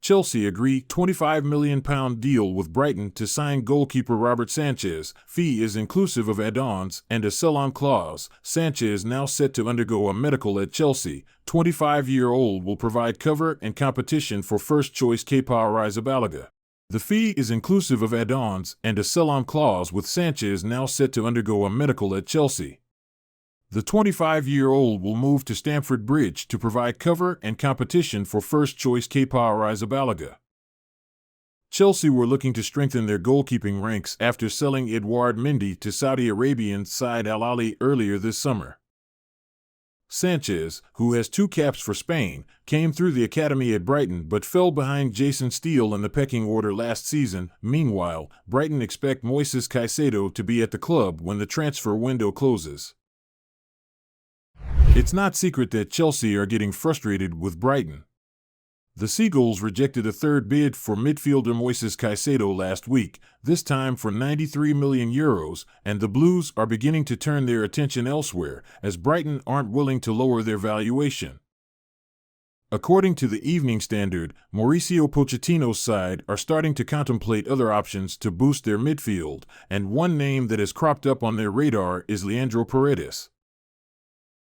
Chelsea agree £25 million deal with Brighton to sign goalkeeper Robert Sanchez. Fee is inclusive of add-ons and a sell-on clause. Sanchez, now set to undergo a medical at Chelsea, 25-year-old, will provide cover and competition for first-choice Kepa Arrizabalaga. The fee is inclusive of add-ons and a sell-on clause, with Sanchez now set to undergo a medical at Chelsea. The 25-year-old will move to Stamford Bridge to provide cover and competition for first-choice Kepa Arrizabalaga. Chelsea were looking to strengthen their goalkeeping ranks after selling Edouard Mendy to Saudi Arabian side Al Ahly earlier this summer. Sanchez, who has 2 caps for Spain, came through the academy at Brighton but fell behind Jason Steele in the pecking order last season. Meanwhile, Brighton expect Moises Caicedo to be at the club when the transfer window closes. It's not secret that Chelsea are getting frustrated with Brighton. The Seagulls rejected a third bid for midfielder Moises Caicedo last week, this time for €93 million, and the Blues are beginning to turn their attention elsewhere, as Brighton aren't willing to lower their valuation. According to the Evening Standard, Mauricio Pochettino's side are starting to contemplate other options to boost their midfield, and one name that has cropped up on their radar is Leandro Paredes.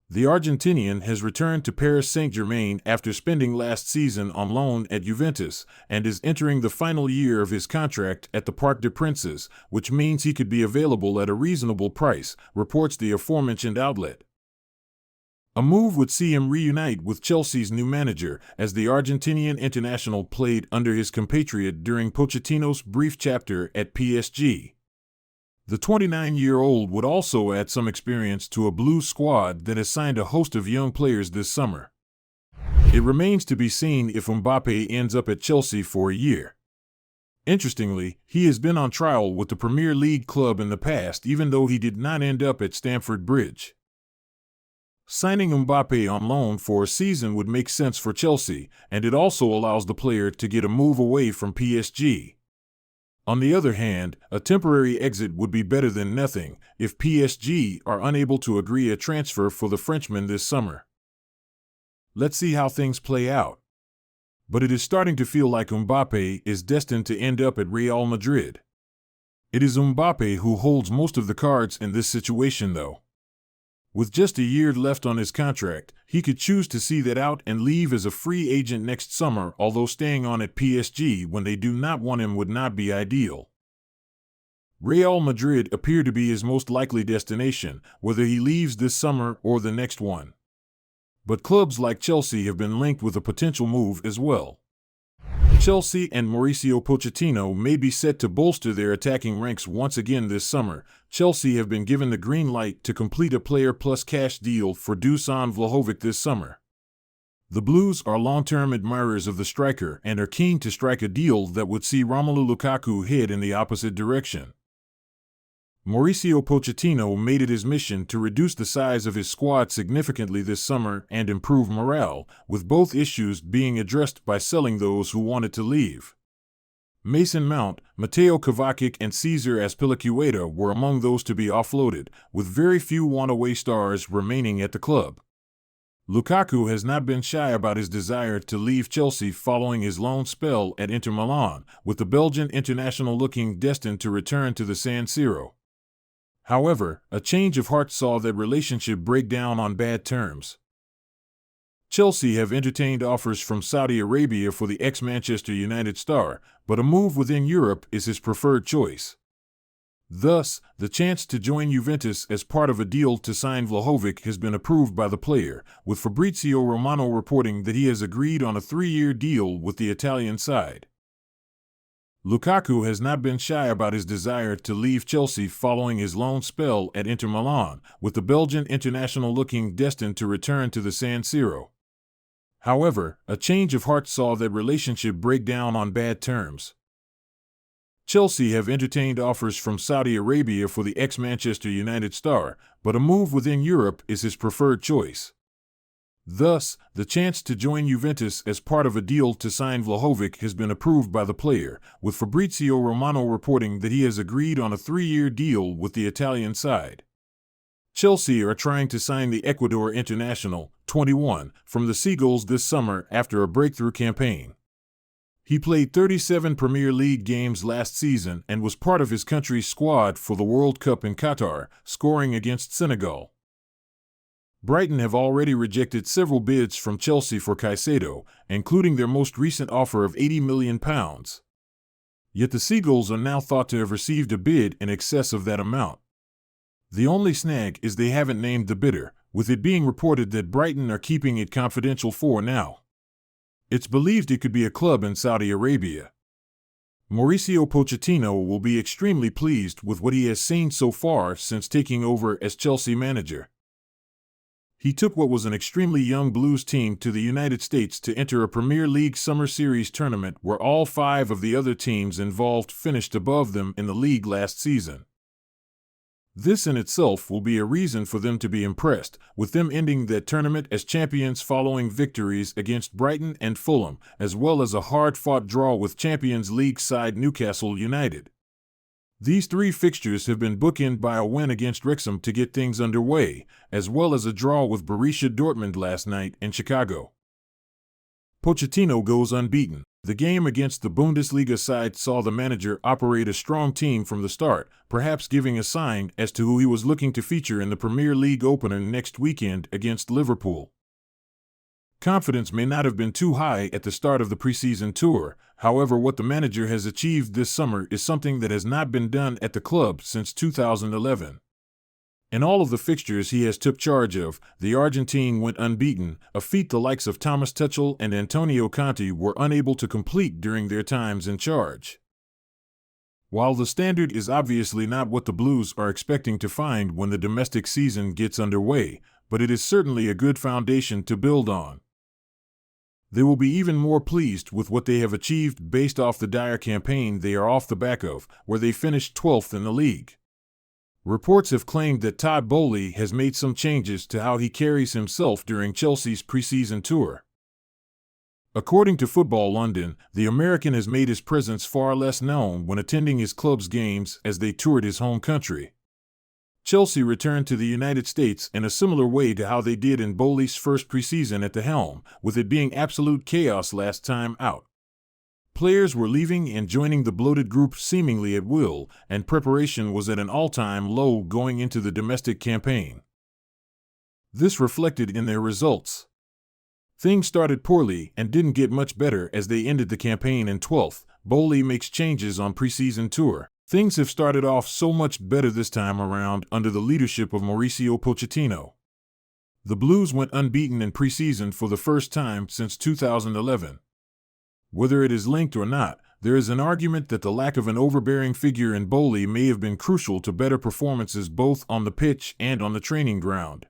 The Argentinian has returned to Paris Saint-Germain after spending last season on loan at Juventus, and is entering the final year of his contract at the Parc des Princes, which means he could be available at a reasonable price, reports the aforementioned outlet. A move would see him reunite with Chelsea's new manager, as the Argentinian international played under his compatriot during Pochettino's brief chapter at PSG. The 29-year-old would also add some experience to a Blues squad that has signed a host of young players this summer. It remains to be seen if Mbappe ends up at Chelsea for a year. Interestingly, he has been on trial with the Premier League club in the past, even though he did not end up at Stamford Bridge. Signing Mbappe on loan for a season would make sense for Chelsea, and it also allows the player to get a move away from PSG. On the other hand, a temporary exit would be better than nothing if PSG are unable to agree a transfer for the Frenchman this summer. Let's see how things play out. But it is starting to feel like Mbappe is destined to end up at Real Madrid. It is Mbappe who holds most of the cards in this situation, though. With just a year left on his contract, he could choose to see that out and leave as a free agent next summer, although staying on at PSG when they do not want him would not be ideal. Real Madrid appear to be his most likely destination, whether he leaves this summer or the next one. But clubs like Chelsea have been linked with a potential move as well. Chelsea and Mauricio Pochettino may be set to bolster their attacking ranks once again this summer. Chelsea have been given the green light to complete a player plus cash deal for Dusan Vlahovic this summer. The Blues are long-term admirers of the striker and are keen to strike a deal that would see Romelu Lukaku head in the opposite direction. Mauricio Pochettino made it his mission to reduce the size of his squad significantly this summer and improve morale, with both issues being addressed by selling those who wanted to leave. Mason Mount, Mateo Kovacic, and Cesar Azpilicueta were among those to be offloaded, with very few want-away stars remaining at the club. Lukaku has not been shy about his desire to leave Chelsea following his loan spell at Inter Milan, with the Belgian international looking destined to return to the San Siro. However, a change of heart saw that relationship break down on bad terms. Chelsea have entertained offers from Saudi Arabia for the ex-Manchester United star, but a move within Europe is his preferred choice. Thus, the chance to join Juventus as part of a deal to sign Vlahovic has been approved by the player, with Fabrizio Romano reporting that he has agreed on a 3-year deal with the Italian side. Lukaku has not been shy about his desire to leave Chelsea following his loan spell at Inter Milan, with the Belgian international looking destined to return to the San Siro. However, a change of heart saw that relationship break down on bad terms. Chelsea have entertained offers from Saudi Arabia for the ex-Manchester United star, but a move within Europe is his preferred choice. Thus, the chance to join Juventus as part of a deal to sign Vlahovic has been approved by the player, with Fabrizio Romano reporting that he has agreed on a 3-year deal with the Italian side. Chelsea are trying to sign the Ecuador international, 21, from the Seagulls this summer after a breakthrough campaign. He played 37 Premier League games last season and was part of his country's squad for the World Cup in Qatar, scoring against Senegal. Brighton have already rejected several bids from Chelsea for Caicedo, including their most recent offer of £80 million. Yet the Seagulls are now thought to have received a bid in excess of that amount. The only snag is they haven't named the bidder, with it being reported that Brighton are keeping it confidential for now. It's believed it could be a club in Saudi Arabia. Mauricio Pochettino will be extremely pleased with what he has seen so far since taking over as Chelsea manager. He took what was an extremely young Blues team to the United States to enter a Premier League Summer Series tournament where all 5 of the other teams involved finished above them in the league last season. This in itself will be a reason for them to be impressed, with them ending that tournament as champions following victories against Brighton and Fulham, as well as a hard-fought draw with Champions League side Newcastle United. These 3 fixtures have been bookended by a win against Wrexham to get things underway, as well as a draw with Borussia Dortmund last night in Chicago. Pochettino goes unbeaten. The game against the Bundesliga side saw the manager operate a strong team from the start, perhaps giving a sign as to who he was looking to feature in the Premier League opener next weekend against Liverpool. Confidence may not have been too high at the start of the preseason tour. However, what the manager has achieved this summer is something that has not been done at the club since 2011. In all of the fixtures he has took charge of, the Argentine went unbeaten, a feat the likes of Thomas Tuchel and Antonio Conte were unable to complete during their times in charge. While the standard is obviously not what the Blues are expecting to find when the domestic season gets underway, but it is certainly a good foundation to build on. They will be even more pleased with what they have achieved based off the dire campaign they are off the back of, where they finished 12th in the league. Reports have claimed that Todd Boehly has made some changes to how he carries himself during Chelsea's preseason tour. According to Football London, the American has made his presence far less known when attending his club's games as they toured his home country. Chelsea returned to the United States in a similar way to how they did in Boehly's first preseason at the helm, with it being absolute chaos last time out. Players were leaving and joining the bloated group seemingly at will, and preparation was at an all-time low going into the domestic campaign. This reflected in their results. Things started poorly and didn't get much better as they ended the campaign in 12th. Boehly makes changes on preseason tour. Things have started off so much better this time around under the leadership of Mauricio Pochettino. The Blues went unbeaten in preseason for the first time since 2011. Whether it is linked or not, there is an argument that the lack of an overbearing figure in Boehly may have been crucial to better performances both on the pitch and on the training ground.